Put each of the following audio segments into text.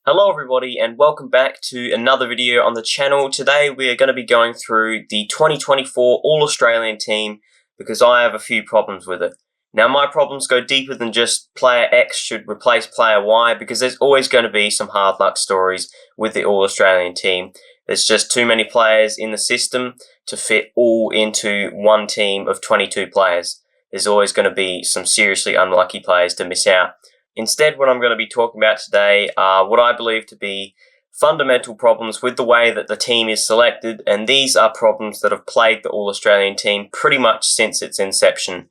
Hello everybody and welcome back to another video on the channel. Today we're going to be going through the 2024 All-Australian team because I have a few problems with it. Now my problems go deeper than just player X should replace player Y because there's always going to be some hard luck stories with the All-Australian team. There's just too many players in the system to fit all into one team of 22 players. There's always going to be some seriously unlucky players to miss out. Instead, what I'm going to be talking about today are what I believe to be fundamental problems with the way that the team is selected, and these are problems that have plagued the All-Australian team pretty much since its inception.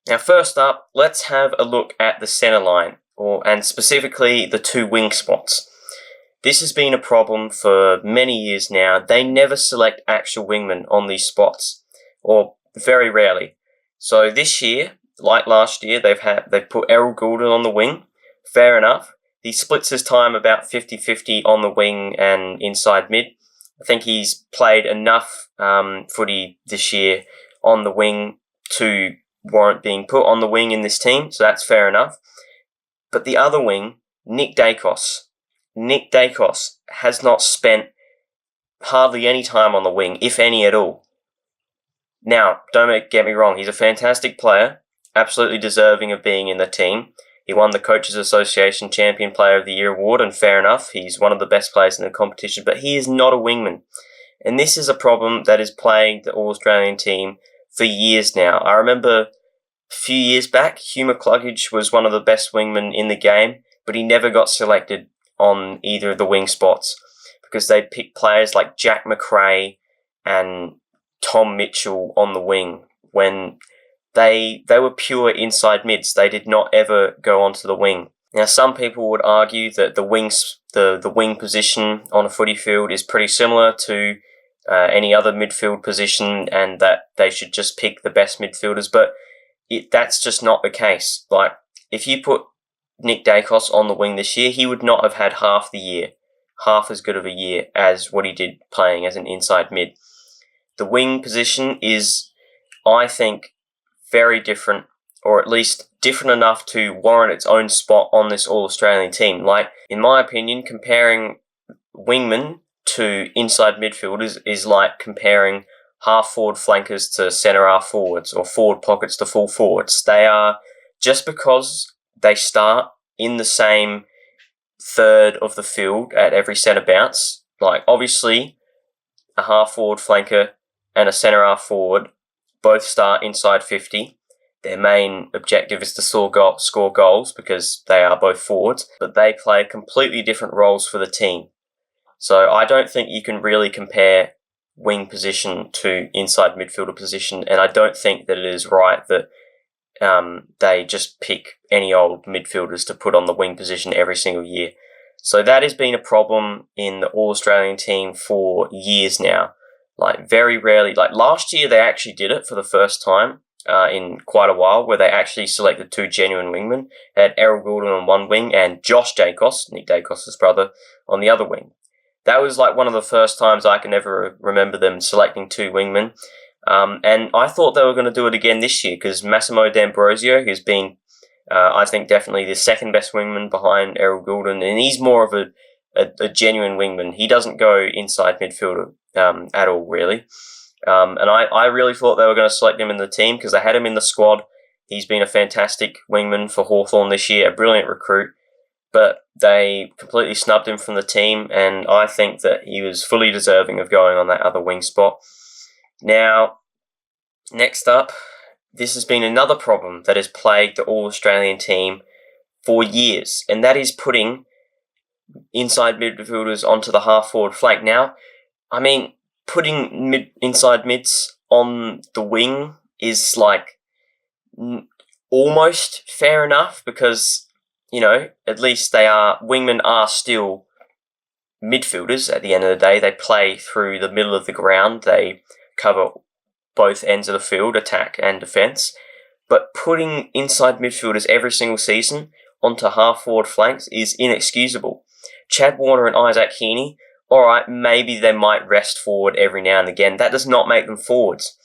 Now, first up, let's have a look at the centre line, and specifically the two wing spots. This has been a problem for many years now. They never select actual wingmen on these spots, or very rarely. So this year, like last year, they've put Errol Goulden on the wing. Fair enough. He splits his time about 50-50 on the wing and inside mid. I think he's played enough footy this year on the wing to warrant being put on the wing in this team, so that's fair enough. But the other wing, Nick Daicos has not spent hardly any time on the wing, if any at all. Now, don't get me wrong, he's a fantastic player, absolutely deserving of being in the team. He won the Coaches Association Champion Player of the Year award, and fair enough, he's one of the best players in the competition, but he is not a wingman. And this is a problem that is plagued the All-Australian team for years now. I remember a few years back, Hugh McCluggage was one of the best wingmen in the game, but he never got selected on either of the wing spots because they'd pick players like Jack McRae and Tom Mitchell on the wing when they were pure inside mids. They did not ever go onto the wing. Now, some people would argue that the wing position on a footy field is pretty similar to any other midfield position, and that they should just pick the best midfielders. But that's just not the case. Like, if you put Nick Daicos on the wing this year, he would not have had half as good of a year as what he did playing as an inside mid. The wing position is, I think, very different, or at least different enough to warrant its own spot on this All-Australian team. Like, in my opinion, comparing wingmen to inside midfielders is like comparing half-forward flankers to centre-half forwards, or forward pockets to full forwards. They are, just because they start in the same third of the field at every centre bounce, like, obviously, a half-forward flanker and a centre-half forward both start inside 50. Their main objective is to score goals because they are both forwards, but they play completely different roles for the team. So I don't think you can really compare wing position to inside midfielder position, and I don't think that it is right that they just pick any old midfielders to put on the wing position every single year. So that has been a problem in the All-Australian team for years now. Like, very rarely, like last year they actually did it for the first time in quite a while, where they actually selected two genuine wingmen. They had Errol Goulden on one wing and Josh Daicos, Nick Daicos' brother, on the other wing. That was like one of the first times I can ever remember them selecting two wingmen. And I thought they were going to do it again this year because Massimo D'Ambrosio, who's been, I think, definitely the second best wingman behind Errol Goulden, and he's more of a genuine wingman. He doesn't go inside midfielder at all, really. And I really thought they were going to select him in the team because they had him in the squad. He's been a fantastic wingman for Hawthorn this year, a brilliant recruit. But they completely snubbed him from the team, and I think that he was fully deserving of going on that other wing spot. Now, next up, this has been another problem that has plagued the All-Australian team for years, and that is putting inside midfielders onto the half-forward flank. Now, I mean, putting inside mids on the wing is like almost fair enough because, you know, at least wingmen are still midfielders at the end of the day. They play through the middle of the ground. They cover both ends of the field, attack and defence. But putting inside midfielders every single season onto half-forward flanks is inexcusable. Chad Warner and Isaac Heaney, alright, maybe they might rest forward every now and again. That does not make them forwards.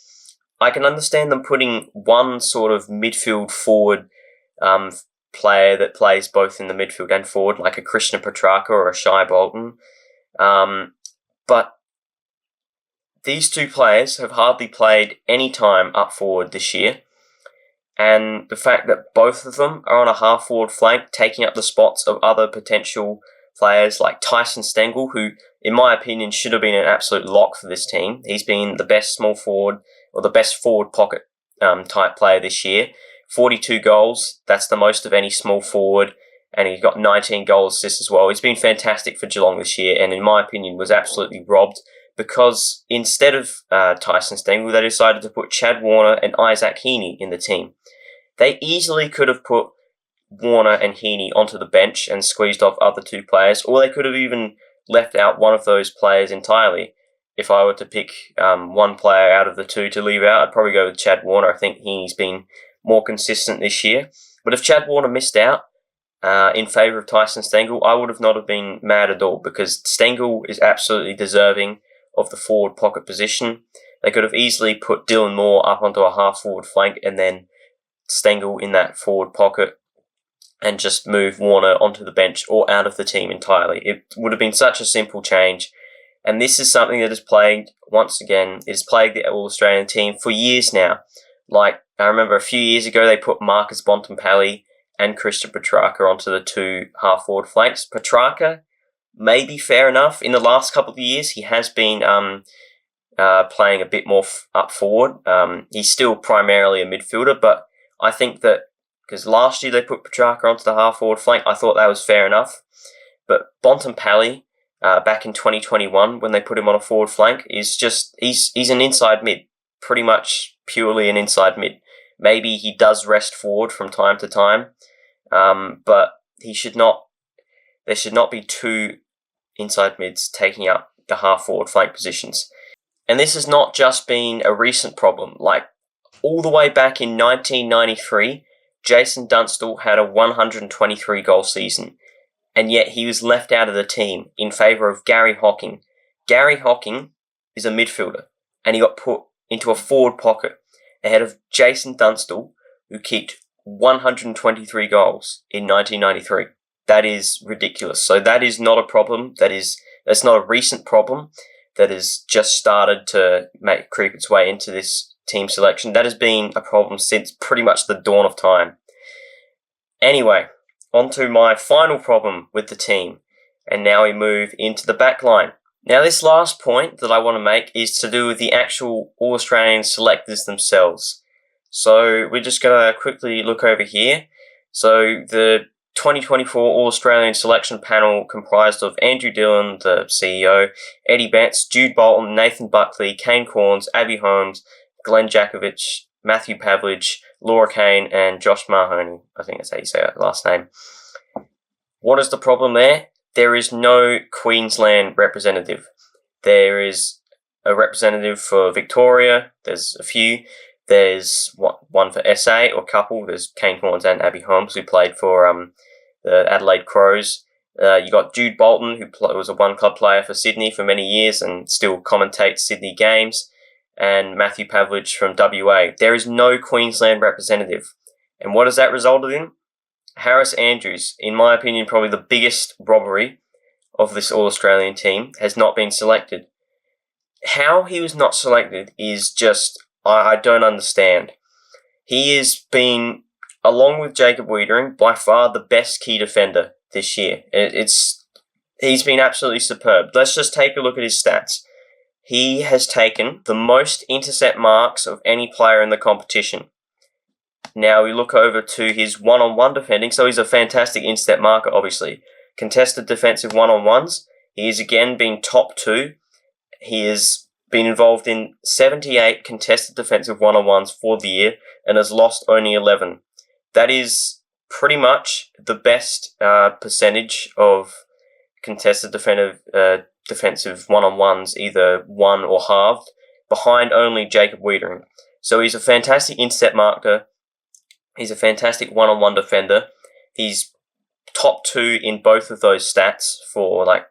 I can understand them putting one sort of midfield forward player that plays both in the midfield and forward, like a Christian Petrarca or a Shai Bolton. But these two players have hardly played any time up forward this year. And the fact that both of them are on a half-forward flank, taking up the spots of other potential players like Tyson Stengel, who, in my opinion, should have been an absolute lock for this team. He's been the best small forward, or the best forward pocket type player this year. 42 goals, that's the most of any small forward, and he got 19 goal assists as well. He's been fantastic for Geelong this year, and in my opinion, was absolutely robbed because instead of Tyson Stengel, they decided to put Chad Warner and Isaac Heaney in the team. They easily could have put Warner and Heaney onto the bench and squeezed off other two players, or they could have even left out one of those players entirely. If I were to pick one player out of the two to leave out, I'd probably go with Chad Warner. I think Heaney's been more consistent this year. But if Chad Warner missed out in favour of Tyson Stengel, I would have not have been mad at all, because Stengel is absolutely deserving of the forward pocket position. They could have easily put Dylan Moore up onto a half-forward flank and then Stengel in that forward pocket and just move Warner onto the bench or out of the team entirely. It would have been such a simple change. And this is something that has plagued, once again, it has plagued the All-Australian team for years now. Like, I remember a few years ago, they put Marcus Bontempelli and Christian Petrarca onto the two half-forward flanks. Petrarca may be fair enough. In the last couple of years, he has been playing a bit more up forward. He's still primarily a midfielder, but I think that because last year they put Petrarca onto the half-forward flank, I thought that was fair enough. But Bontempelli, back in 2021, when they put him on a forward flank, is just, he's an inside mid, pretty much purely an inside mid. Maybe he does rest forward from time to time, but there should not be two inside mids taking up the half-forward flank positions. And this has not just been a recent problem. Like, all the way back in 1993, Jason Dunstall had a 123-goal season, and yet he was left out of the team in favour of Gary Hocking. Gary Hocking is a midfielder, and he got put into a forward pocket ahead of Jason Dunstall, who kicked 123 goals in 1993. That is ridiculous. So that is not a problem. That's not a recent problem that has just started to creep its way into this team selection. That has been a problem since pretty much the dawn of time. Anyway, on to my final problem with the team, and now we move into the back line. Now, this last point that I want to make is to do with the actual All-Australian selectors themselves. So we're just going to quickly look over here. So the 2024 All-Australian selection panel comprised of Andrew Dillon, the CEO, Eddie Betts, Jude Bolton, Nathan Buckley, Kane Corns, Abby Holmes, Glenn Jakovich, Matthew Pavlich, Laura Kane, and Josh Mahoney. I think that's how you say that last name. What is the problem there? There is no Queensland representative. There is a representative for Victoria. There's a few. There's one for SA, or couple. There's Kane Corns and Abby Holmes, who played for the Adelaide Crows. You got Jude Bolton, who was a one-club player for Sydney for many years and still commentates Sydney games. And Matthew Pavlich from WA. There is no Queensland representative. And what has that resulted in? Harris Andrews, in my opinion, probably the biggest robbery of this All-Australian team, has not been selected. How he was not selected is just, I don't understand. He has been, along with Jacob Wiedering, by far the best key defender this year. He's been absolutely superb. Let's just take a look at his stats. He has taken the most intercept marks of any player in the competition. Now we look over to his one-on-one defending, so he's a fantastic intercept marker, obviously. Contested defensive one-on-ones, he has again been top 2. He has been involved in 78 contested defensive one-on-ones for the year and has lost only 11. That is pretty much the best percentage of contested defensive one-on-ones, either won or halved, behind only Jacob Wiedering. So he's a fantastic intercept marker. He's a fantastic one-on-one defender. He's top 2 in both of those stats for like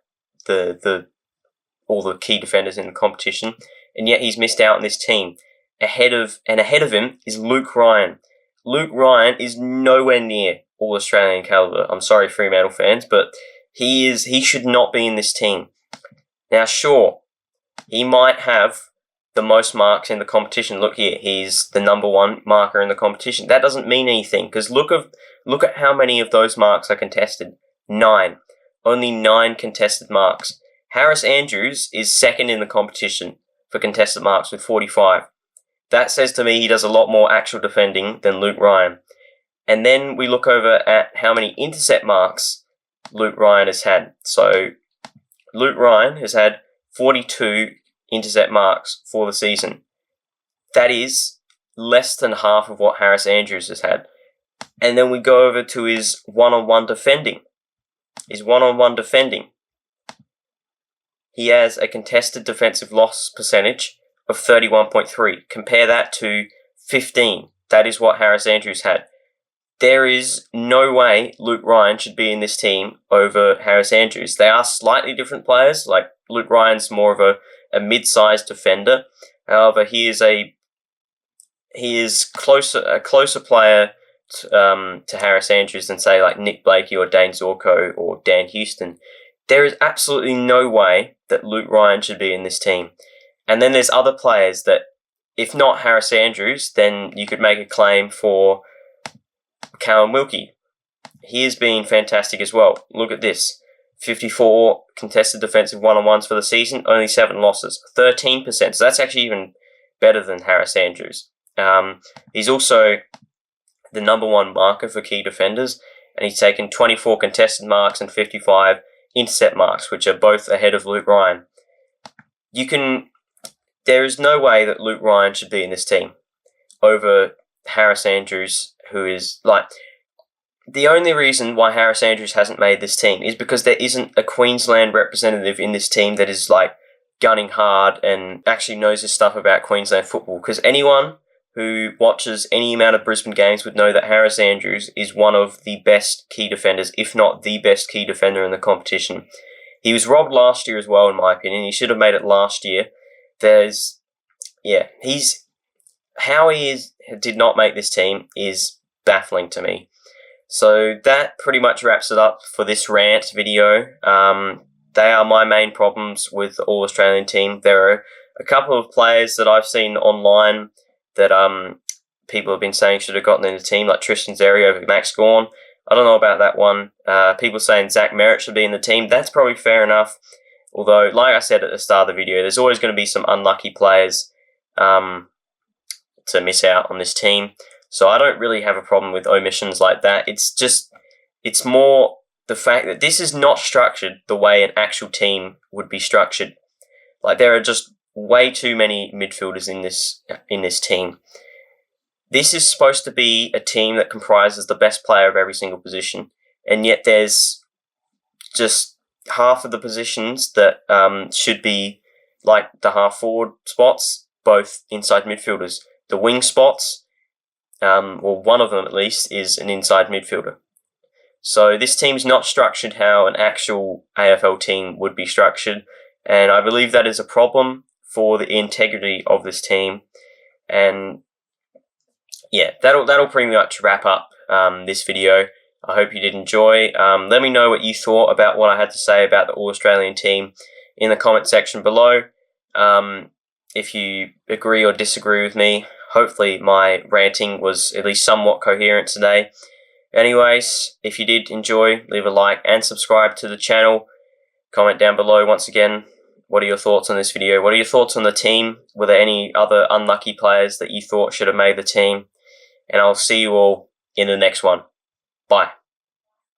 all the key defenders in the competition, and yet he's missed out on this team. Ahead of him is Luke Ryan. Luke Ryan is nowhere near All-Australian caliber. I'm sorry, Fremantle fans, but he should not be in this team. Now, sure, he might have the most marks in the competition. Look here, he's the #1 marker in the competition. That doesn't mean anything, because look at how many of those marks are contested. 9. Only 9 contested marks. Harris Andrews is second in the competition for contested marks with 45. That says to me he does a lot more actual defending than Luke Ryan. And then we look over at how many intercept marks Luke Ryan has had. So Luke Ryan has had 42 intercept marks for the season. That is less than half of what Harris Andrews has had. And then we go over to his one-on-one defending. He has a contested defensive loss percentage of 31.3. Compare that to 15. That is what Harris Andrews had. There is no way Luke Ryan should be in this team over Harris Andrews. They are slightly different players. Like, Luke Ryan's more of a mid-sized defender. However, he is a closer player to Harris Andrews than, say, like Nick Blakey or Dane Zorko or Dan Houston. There is absolutely no way that Luke Ryan should be in this team. And then there's other players that, if not Harris Andrews, then you could make a claim for Callum Wilkie. He has been fantastic as well. Look at this. 54 contested defensive one-on-ones for the season, only 7 losses, 13%. So that's actually even better than Harris Andrews. He's also the #1 marker for key defenders, and he's taken 24 contested marks and 55 intercept marks, which are both ahead of Luke Ryan. There is no way that Luke Ryan should be in this team over Harris Andrews, who is like, the only reason why Harris Andrews hasn't made this team is because there isn't a Queensland representative in this team that is like gunning hard and actually knows his stuff about Queensland football. Because anyone who watches any amount of Brisbane games would know that Harris Andrews is one of the best key defenders, if not the best key defender in the competition. He was robbed last year as well, in my opinion. He should have made it last year. How he did not make this team is baffling to me. So that pretty much wraps it up for this rant video. They are my main problems with the All-Australian team. There are a couple of players that I've seen online that people have been saying should have gotten in the team, like Tristan Xerri over Max Gawn. I don't know about that one. People saying Zach Merritt should be in the team. That's probably fair enough. Although, like I said at the start of the video, there's always going to be some unlucky players to miss out on this team. So I don't really have a problem with omissions like that. It's more the fact that this is not structured the way an actual team would be structured. Like, there are just way too many midfielders in this team. This is supposed to be a team that comprises the best player of every single position, and yet there's just half of the positions that should be like the half-forward spots, both inside midfielders. The wing spots, one of them at least, is an inside midfielder. So this team's not structured how an actual AFL team would be structured, and I believe that is a problem for the integrity of this team. And yeah, that'll pretty much wrap up this video. I hope you did enjoy. Let me know what you thought about what I had to say about the All-Australian team in the comment section below. If you agree or disagree with me, hopefully my ranting was at least somewhat coherent today. Anyways, if you did enjoy, leave a like and subscribe to the channel. Comment down below once again, what are your thoughts on this video? What are your thoughts on the team? Were there any other unlucky players that you thought should have made the team? And I'll see you all in the next one. Bye.